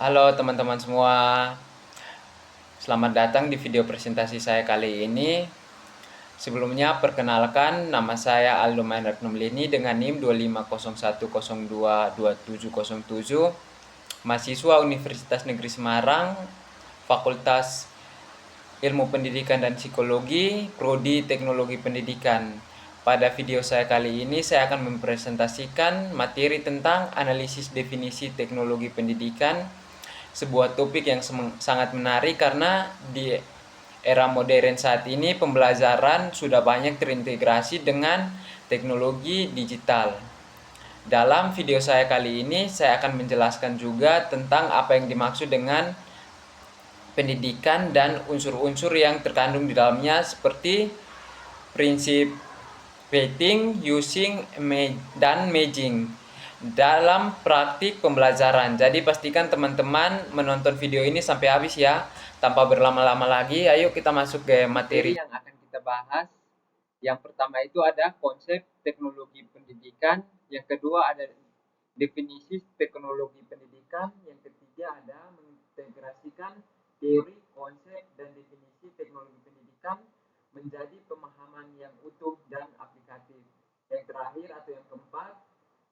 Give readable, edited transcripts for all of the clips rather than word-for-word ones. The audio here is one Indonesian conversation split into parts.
Halo teman-teman semua, selamat datang di video presentasi saya kali ini. Sebelumnya perkenalkan, nama saya Aldo Mahendra Numlini dengan NIM 251022707, mahasiswa Universitas Negeri Semarang, Fakultas Ilmu Pendidikan dan Psikologi, Prodi Teknologi Pendidikan. Pada video saya kali ini saya akan mempresentasikan materi tentang analisis definisi teknologi pendidikan, sebuah topik yang sangat menarik karena di era modern saat ini pembelajaran sudah banyak terintegrasi dengan teknologi digital. Dalam video saya kali ini saya akan menjelaskan juga tentang apa yang dimaksud dengan pendidikan dan unsur-unsur yang terkandung di dalamnya seperti prinsip rating, using, dan matching dalam praktik pembelajaran. Jadi pastikan teman-teman menonton video ini sampai habis ya. Tanpa berlama-lama lagi, ayo kita masuk ke materi yang akan kita bahas. Yang pertama itu ada konsep teknologi pendidikan, yang kedua ada definisi teknologi pendidikan, yang ketiga ada mengintegrasikan teori, konsep, dan definisi teknologi pendidikan menjadi pemahaman yang utuh dan aplikatif. Yang terakhir atau yang keempat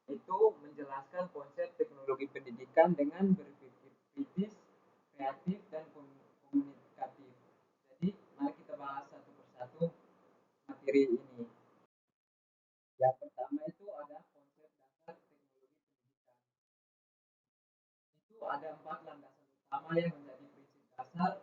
itu menjelaskan konsep teknologi pendidikan dengan berpikir kritis, kreatif, dan komunikatif. Jadi, mari kita bahas satu persatu materi ini. Yang pertama itu ada konsep dasar teknologi pendidikan. Itu ada 4 landasan utama yang menjadi prinsip dasar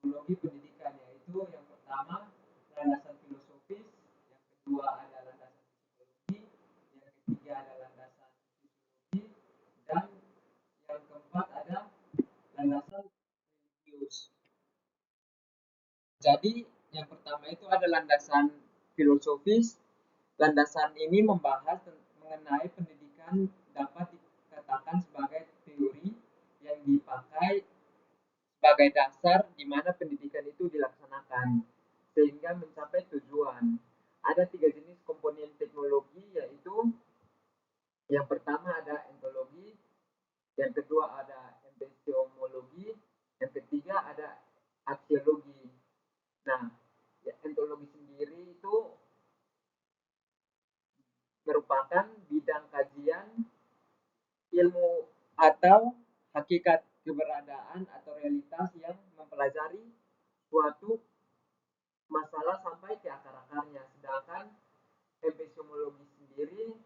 teknologi pendidikan, yaitu yang pertama landasan filosofis, yang kedua ada landasan psikologi, yang ketiga ada landasan fisiologi, dan yang keempat ada landasan religius. Jadi yang pertama itu ada landasan filosofis. Landasan ini membahas mengenai pendidikan dapat dikatakan sebagai teori yang dipakai sebagai dasar di mana pendidikan itu dilaksanakan sehingga mencapai tujuan. Ada 3 jenis komponen teknologi, yaitu yang pertama ada ontologi, yang kedua ada epistemologi, yang ketiga ada aksiologi. Nah, ya, ontologi sendiri itu merupakan bidang kajian ilmu atau hakikat keberadaan atau realitas yang mempelajari suatu masalah sampai ke akar-akarnya. Sedangkan epistemologi sendiri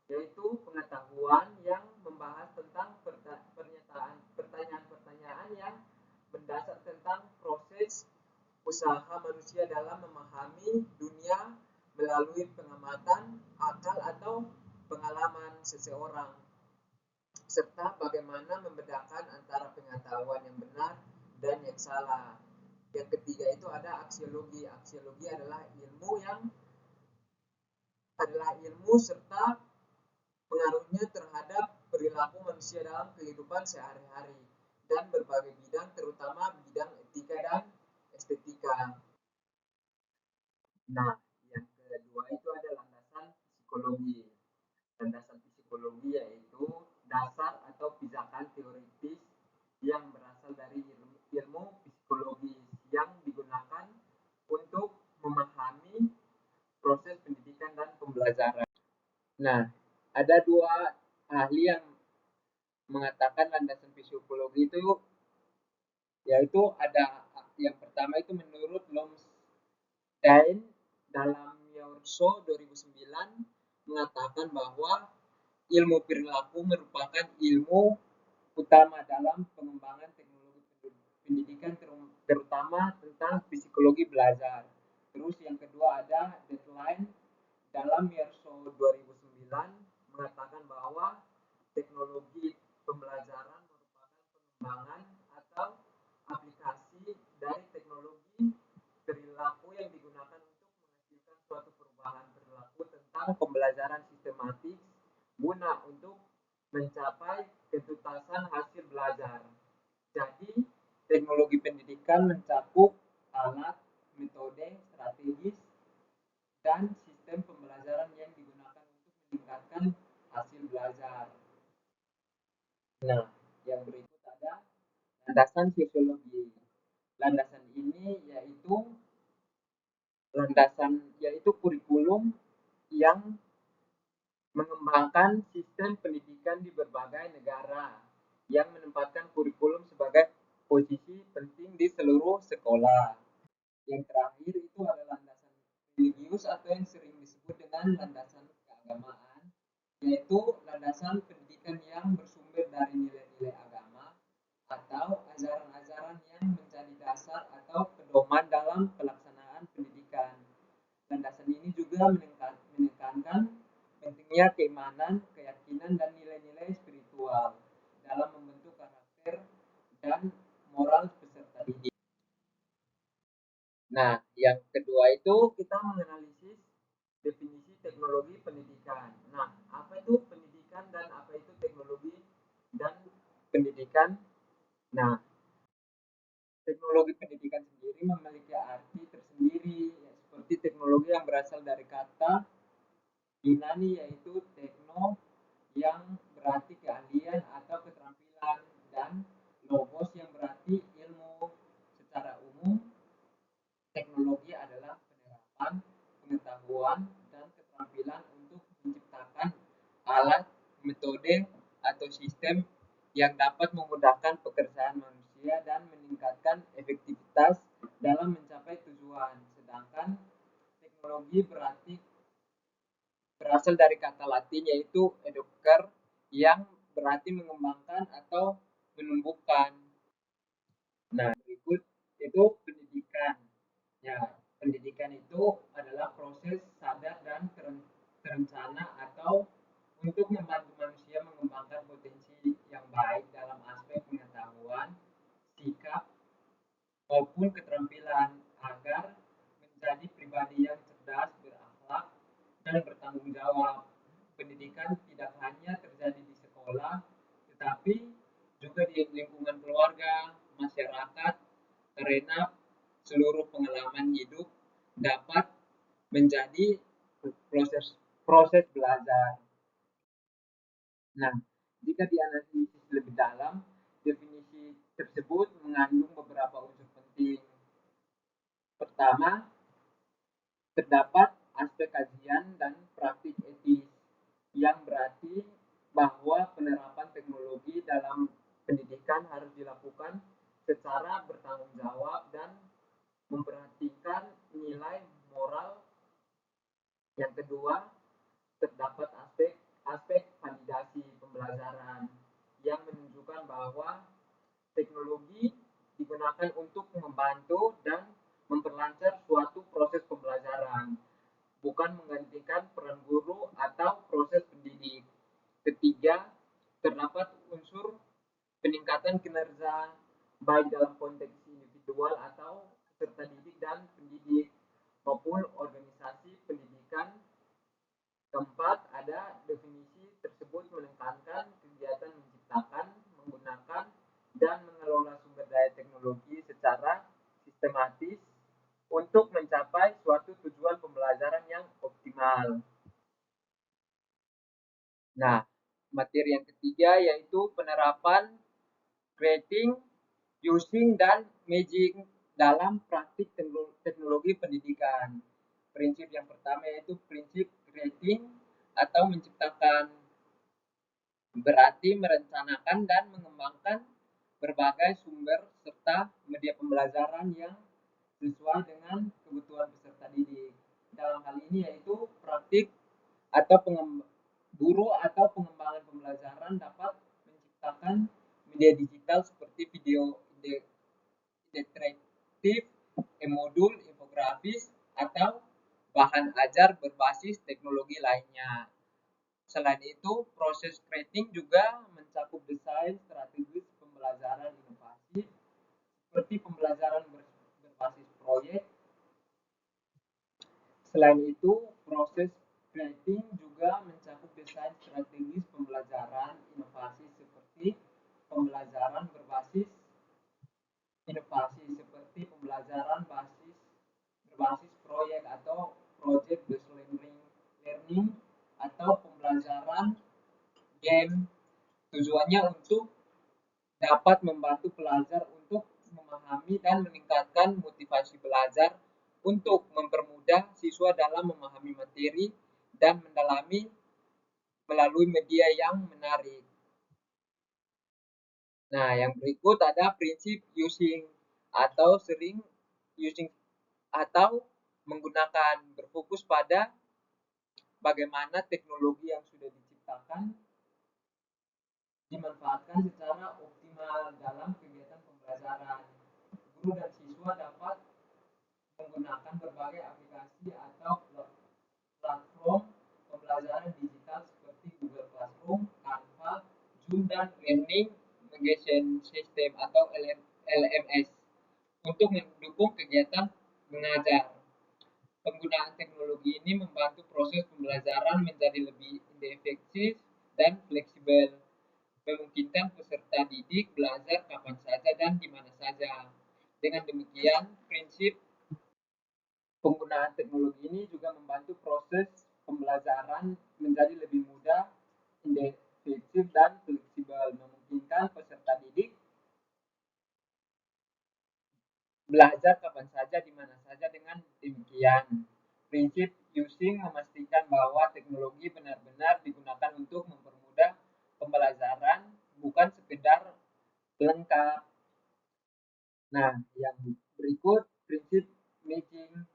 yaitu pengetahuan yang membahas tentang pertanyaan-pertanyaan yang mendasar tentang proses usaha manusia dalam memahami dunia melalui pengamatan, akal, atau pengalaman seseorang, serta bagaimana membedakan antara pengetahuan yang benar dan yang salah. Yang ketiga itu ada aksiologi. Aksiologi adalah ilmu serta pengaruhnya terhadap perilaku manusia dalam kehidupan sehari-hari dan berbagai bidang, terutama bidang etika dan estetika. Nah, yang kedua itu ada landasan psikologi. Landasan psikologi yaitu dasar atau pijakan teoritis yang berasal dari ilmu psikologi yang digunakan untuk memahami proses pendidikan dan pembelajaran. Nah, ada 2 ahli yang mengatakan landasan psikologi itu, yaitu ada yang pertama itu menurut Lomstein dalam Yorso 2009 mengatakan bahwa ilmu perilaku merupakan ilmu utama dalam pengembangan teknologi pendidikan, terutama tentang psikologi belajar. Terus yang kedua ada Deadline dalam Yerso 2009 mengatakan bahwa teknologi pembelajaran merupakan pengembangan atau aplikasi dari teknologi perilaku yang digunakan untuk menghasilkan suatu perubahan perilaku tentang pembelajaran sistematis guna untuk mencapai ketuntasan hasil belajar. Jadi, teknologi pendidikan mencakup alat, metode, strategis, dan sistem pembelajaran yang digunakan untuk meningkatkan hasil belajar. Nah, yang berikut landasan sosiologi. Landasan ini yaitu kurikulum yang mengembangkan sistem pendidikan di berbagai negara yang menempatkan kurikulum sebagai posisi penting di seluruh sekolah. Yang terakhir itu adalah landasan religius atau yang sering disebut dengan landasan keagamaan, yaitu landasan pendidikan yang bersumber dari nilai-nilai agama atau ajaran-ajaran yang menjadi dasar atau pedoman dalam pelaksanaan pendidikan. Landasan ini juga menekankan pentingnya keimanan, keyakinan, dan nilai-nilai spiritual dalam membentuk karakter dan moral peserta didik. Nah, yang kedua itu kita menganalisis definisi teknologi pendidikan. Nah, apa itu pendidikan dan apa itu teknologi dan pendidikan? Nah, teknologi pendidikan sendiri memiliki arti tersendiri, ya, seperti teknologi yang berasal dari kata Yunani yaitu tekno yang berarti keahlian atau keterampilan dan logos yang berarti ilmu. Secara umum, teknologi adalah penerapan pengetahuan dan keterampilan untuk menciptakan alat, metode, atau sistem yang dapat memudahkan pekerjaan manusia dan meningkatkan efektivitas dalam mencapai tujuan. Sedangkan teknologi berasal dari kata Latin yaitu educar yang berarti mengembangkan atau menumbuhkan. Nah, berikut itu pendidikan. Ya, pendidikan itu adalah proses sadar dan terencana atau untuk membantu manusia mengembangkan potensi yang baik dalam aspek pengetahuan, sikap, maupun keterampilan agar menjadi pribadi yang cerdas, berakhlak, dan bertanggung jawab. Pendidikan tidak hanya terjadi di sekolah, tetapi juga di lingkungan keluarga, masyarakat, karena seluruh pengalaman hidup dapat menjadi proses proses belajar. Nah, jika dianalisis lebih dalam, definisi tersebut mengandung beberapa unsur penting. Pertama, terdapat aspek kajian dan praktik etis, yang berarti bahwa penerapan teknologi dalam pendidikan harus dilakukan secara bertanggung jawab dan memperhatikan nilai moral. Yang kedua, terdapat aspek validasi pembelajaran yang menunjukkan bahwa teknologi digunakan untuk membantu dan memperlancar suatu proses pembelajaran, bukan menggantikan peran guru atau proses pendidik. Ketiga, terdapat unsur peningkatan kinerja baik dalam konteks individual atau peserta didik dan pendidik maupun organisasi pendidikan. Keempat, ada definisi tersebut menekankan kegiatan menciptakan, menggunakan, dan mengelola sumber daya teknologi secara sistematis untuk mencapai suatu tujuan pembelajaran yang optimal. Nah, materi yang ketiga yaitu penerapan creating, using, dan managing dalam praktik teknologi pendidikan. Prinsip yang pertama yaitu prinsip creating atau menciptakan, berarti merencanakan dan mengembangkan berbagai sumber serta media pembelajaran yang sesuai dengan kebutuhan peserta didik. Dalam hal ini yaitu praktik atau guru atau pengembangan pembelajaran dapat menciptakan media digital seperti video interaktif, e-modul, infografis, atau bahan ajar berbasis teknologi lainnya. Selain itu, proses creating juga mencakup desain strategis pembelajaran inovasi seperti pembelajaran berbasis proyek. Selain itu, proses creating juga mencakup desain strategis pembelajaran inovasi seperti pembelajaran berbasis berbasis proyek atau project based learning atau pembelajaran game. Tujuannya untuk dapat membantu pelajar untuk memahami dan meningkatkan motivasi belajar untuk mempermudah siswa dalam memahami materi dan mendalami melalui media yang menarik. Nah, yang berikut ada prinsip using atau sering using atau menggunakan, berfokus pada bagaimana teknologi yang sudah diciptakan dimanfaatkan secara optimal dalam kegiatan pembelajaran. Guru dan siswa dapat menggunakan berbagai aplikasi atau platform pembelajaran digital seperti Google Classroom, Canva, Zoom, dan Learning Management System atau LMS untuk mendukung kegiatan mengajar. Penggunaan teknologi ini membantu proses pembelajaran menjadi lebih efektif dan fleksibel, memungkinkan peserta didik belajar kapan saja dan di mana saja. Dengan demikian, prinsip penggunaan teknologi ini juga membantu proses pembelajaran menjadi lebih mudah, efektif, dan fleksibel, memungkinkan peserta didik belajar kapan saja, di mana saja. Dengan demikian, prinsip using memastikan bahwa teknologi benar-benar digunakan untuk mempermudah pembelajaran, bukan sekedar pelengkap. Nah, yang berikut prinsip matching.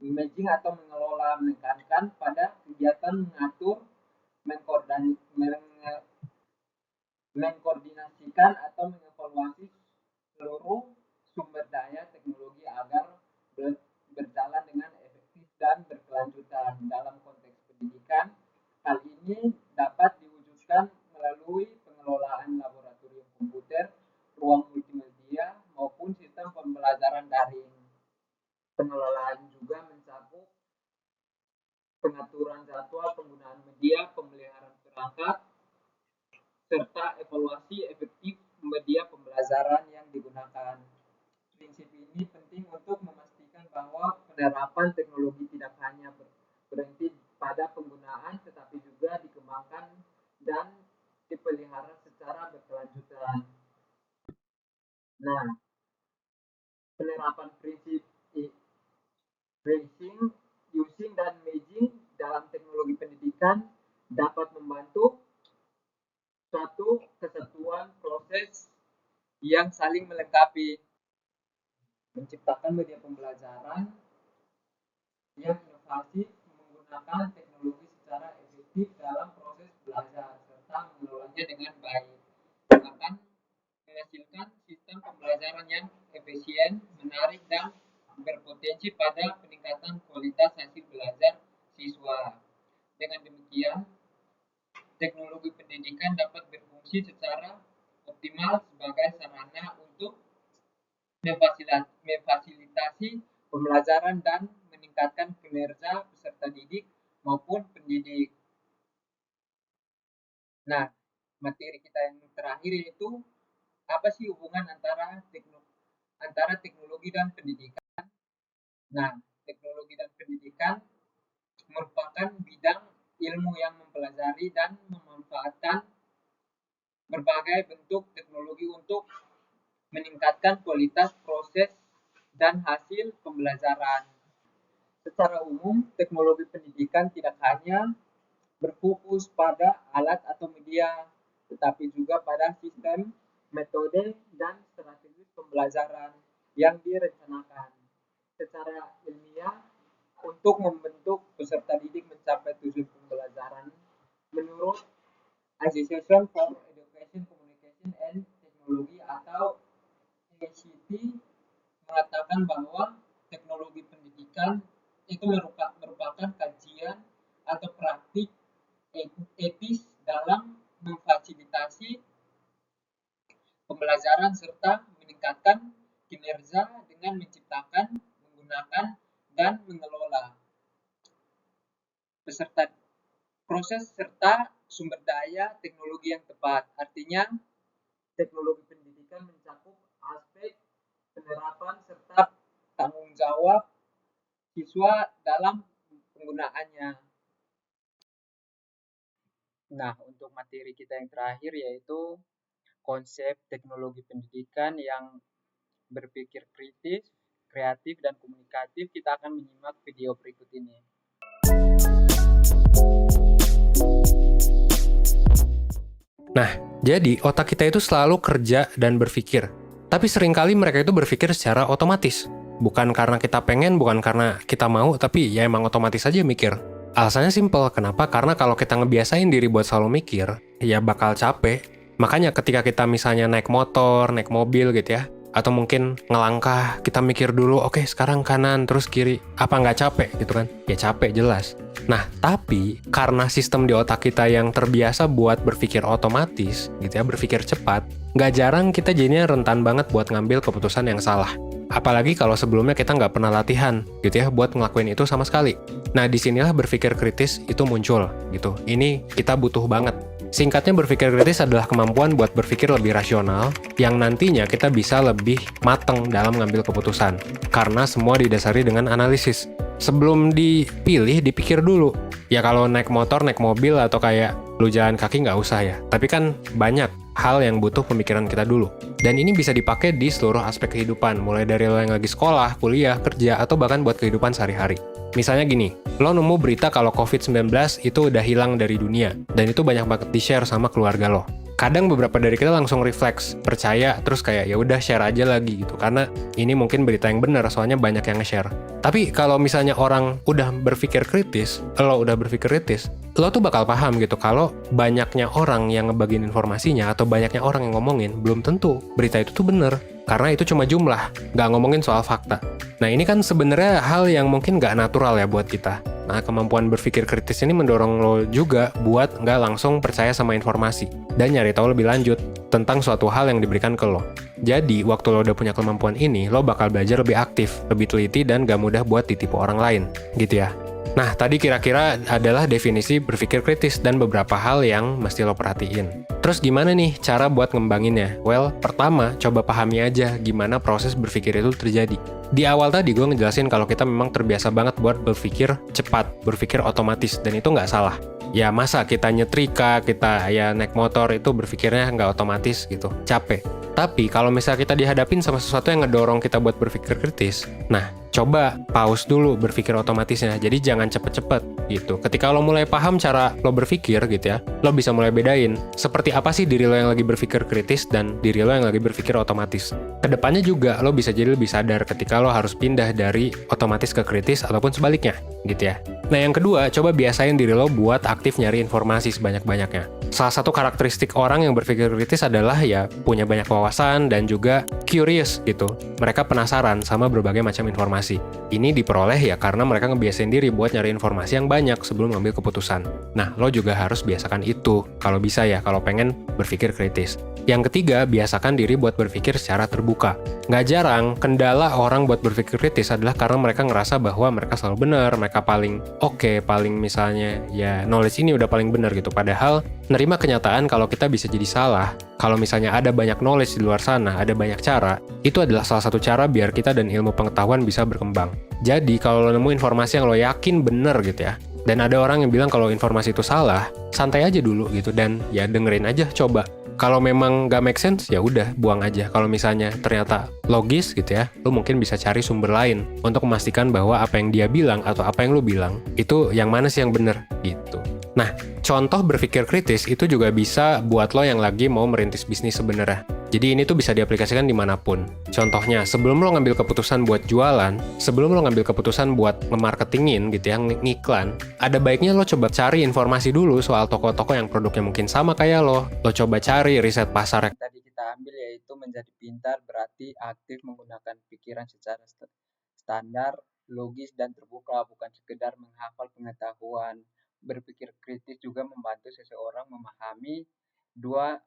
Matching atau mengelola menekankan pada kegiatan mengatur, mengkoordinasikan atau mengevaluasi seluruh sumber daya teknologi agar berjalan dengan efektif dan berkelanjutan. Dalam konteks pendidikan, hal ini dapat diwujudkan melalui pengelolaan laboratorium komputer, ruang multimedia, maupun sistem pembelajaran daring. Pengelolaan juga mencakup pengaturan jadwal penggunaan media, pemeliharaan perangkat, serta evaluasi efektif media pembelajaran yang digunakan. Prinsip ini penting untuk memastikan bahwa penerapan teknologi tidak hanya berhenti pada penggunaan, tetapi juga dikembangkan dan dipelihara secara berkelanjutan. Nah, penerapan prinsip using, dan managing dalam teknologi pendidikan dapat membantu suatu kesatuan proses yang saling melengkapi, menciptakan media pembelajaran yang inovatif, menggunakan teknologi secara efektif dalam proses belajar, serta mengelolanya dengan baik, akan menghasilkan sistem pembelajaran yang efisien, menarik, dan berpotensi pada peningkatan kualitas hasil belajar siswa. Dengan demikian, teknologi pendidikan dapat berfungsi secara optimal sebagai sarana untuk memfasilitasi pembelajaran dan meningkatkan kinerja peserta didik maupun pendidik. Nah, materi kita yang terakhir yaitu apa sih hubungan antara teknologi dan pendidikan? Nah, teknologi dan pendidikan merupakan bidang ilmu yang mempelajari dan memanfaatkan berbagai bentuk teknologi untuk meningkatkan kualitas proses dan hasil pembelajaran. Secara umum, teknologi pendidikan tidak hanya berfokus pada alat atau media, tetapi juga pada sistem, metode, dan strategi pembelajaran yang direncanakan secara ilmiah untuk membentuk peserta didik mencapai tujuan pembelajaran. Menurut Association for Education, Communication, and Technology atau ACT mengatakan bahwa teknologi pendidikan itu merupakan kajian atau praktik etis dalam memfasilitasi pembelajaran serta meningkatkan kinerja dengan menciptakan, menggunakan, dan mengelola peserta proses serta sumber daya teknologi yang tepat. Artinya, teknologi pendidikan mencakup aspek penerapan serta tanggung jawab siswa dalam penggunaannya. Nah, untuk materi kita yang terakhir yaitu konsep teknologi pendidikan yang berpikir kritis, kreatif, dan komunikatif. Kita akan menyimak video berikut ini. Nah, jadi otak kita itu selalu kerja dan berpikir. Tapi seringkali mereka itu berpikir secara otomatis. Bukan karena kita pengen, bukan karena kita mau, tapi ya emang otomatis aja mikir. Alasannya simpel, kenapa? Karena kalau kita ngebiasain diri buat selalu mikir, ya bakal capek. Makanya ketika kita misalnya naik motor, naik mobil gitu ya, atau mungkin ngelangkah, kita mikir dulu, oke sekarang kanan, terus kiri, apa nggak capek gitu kan? Ya capek jelas. Nah, tapi karena sistem di otak kita yang terbiasa buat berpikir otomatis, gitu ya, berpikir cepat, nggak jarang kita jadinya rentan banget buat ngambil keputusan yang salah. Apalagi kalau sebelumnya kita nggak pernah latihan, gitu ya, buat ngelakuin itu sama sekali. Nah, disinilah berpikir kritis itu muncul, gitu. Ini kita butuh banget. Singkatnya, berpikir kritis adalah kemampuan buat berpikir lebih rasional, yang nantinya kita bisa lebih mateng dalam ngambil keputusan. Karena semua didasari dengan analisis. Sebelum dipilih, dipikir dulu. Ya kalau naik motor, naik mobil, atau kayak lu jalan kaki nggak usah ya. Tapi kan banyak hal yang butuh pemikiran kita dulu. Dan ini bisa dipakai di seluruh aspek kehidupan, mulai dari lo yang lagi sekolah, kuliah, kerja, atau bahkan buat kehidupan sehari-hari. Misalnya gini, lo nemu berita kalau COVID-19 itu udah hilang dari dunia, dan itu banyak banget di-share sama keluarga lo. Kadang beberapa dari kita langsung refleks, percaya, terus kayak ya udah share aja lagi gitu, karena ini mungkin berita yang benar, soalnya banyak yang nge-share. Tapi kalau misalnya orang udah berpikir kritis, lo tuh bakal paham gitu kalau banyaknya orang yang ngebagiin informasinya atau banyaknya orang yang ngomongin, belum tentu berita itu tuh bener. Karena itu cuma jumlah, nggak ngomongin soal fakta. Nah ini kan sebenarnya hal yang mungkin nggak natural ya buat kita. Nah kemampuan berpikir kritis ini mendorong lo juga buat nggak langsung percaya sama informasi dan nyari tahu lebih lanjut tentang suatu hal yang diberikan ke lo. Jadi waktu lo udah punya kemampuan ini, lo bakal belajar lebih aktif, lebih teliti, dan nggak mudah buat ditipu orang lain, gitu ya. Nah, tadi kira-kira adalah definisi berpikir kritis dan beberapa hal yang mesti lo perhatiin. Terus gimana nih cara buat ngembanginnya? Well, pertama, coba pahami aja gimana proses berpikir itu terjadi. Di awal tadi gue ngejelasin kalau kita memang terbiasa banget buat berpikir cepat, berpikir otomatis, dan itu nggak salah. Ya masa kita nyetrika, kita ya naik motor itu berpikirnya nggak otomatis gitu, capek. Tapi kalau misalnya kita dihadapin sama sesuatu yang ngedorong kita buat berpikir kritis, nah coba pause dulu berpikir otomatisnya, jadi jangan cepet-cepet gitu. Ketika lo mulai paham cara lo berpikir gitu ya, lo bisa mulai bedain seperti apa sih diri lo yang lagi berpikir kritis dan diri lo yang lagi berpikir otomatis. Kedepannya juga lo bisa jadi lebih sadar ketika lo harus pindah dari otomatis ke kritis ataupun sebaliknya gitu ya. Nah yang kedua, coba biasain diri lo buat aktif nyari informasi sebanyak-banyaknya. Salah satu karakteristik orang yang berpikir kritis adalah ya punya banyak wawasan dan juga curious gitu. Mereka penasaran sama berbagai macam informasi. Ini diperoleh ya karena mereka ngebiasain diri buat nyari informasi yang banyak sebelum ngambil keputusan. Nah, lo juga harus biasakan itu kalau bisa ya, kalau pengen berpikir kritis. Yang ketiga, biasakan diri buat berpikir secara terbuka. Nggak jarang, kendala orang buat berpikir kritis adalah karena mereka ngerasa bahwa mereka selalu benar, mereka paling oke, paling misalnya ya knowledge ini udah paling benar gitu. Padahal nerima kenyataan kalau kita bisa jadi salah. Kalau misalnya ada banyak knowledge di luar sana, ada banyak cara, itu adalah salah satu cara biar kita dan ilmu pengetahuan bisa berkembang. Jadi kalau lo nemu informasi yang lo yakin benar gitu ya, dan ada orang yang bilang kalau informasi itu salah, santai aja dulu gitu dan ya dengerin aja coba. Kalau memang nggak make sense, ya udah buang aja. Kalau misalnya ternyata logis gitu ya, lo mungkin bisa cari sumber lain untuk memastikan bahwa apa yang dia bilang atau apa yang lo bilang itu yang mana sih yang benar gitu. Nah, contoh berpikir kritis itu juga bisa buat lo yang lagi mau merintis bisnis sebenarnya. Jadi ini tuh bisa diaplikasikan dimanapun. Contohnya, sebelum lo ngambil keputusan buat jualan, sebelum lo ngambil keputusan buat nge-marketingin gitu ya, ngiklan, ada baiknya lo coba cari informasi dulu soal toko-toko yang produknya mungkin sama kayak lo. Lo coba cari riset pasar. Tadi kita ambil yaitu menjadi pintar berarti aktif menggunakan pikiran secara standar, logis, dan terbuka, bukan sekedar menghafal pengetahuan. Berpikir kritis juga membantu seseorang memahami dua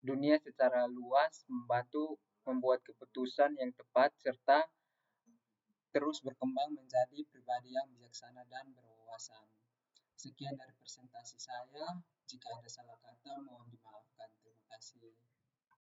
dunia secara luas, membantu membuat keputusan yang tepat, serta terus berkembang menjadi pribadi yang bijaksana dan berwawasan. Sekian dari presentasi saya. Jika ada salah kata, mohon dimaafkan. Terima kasih.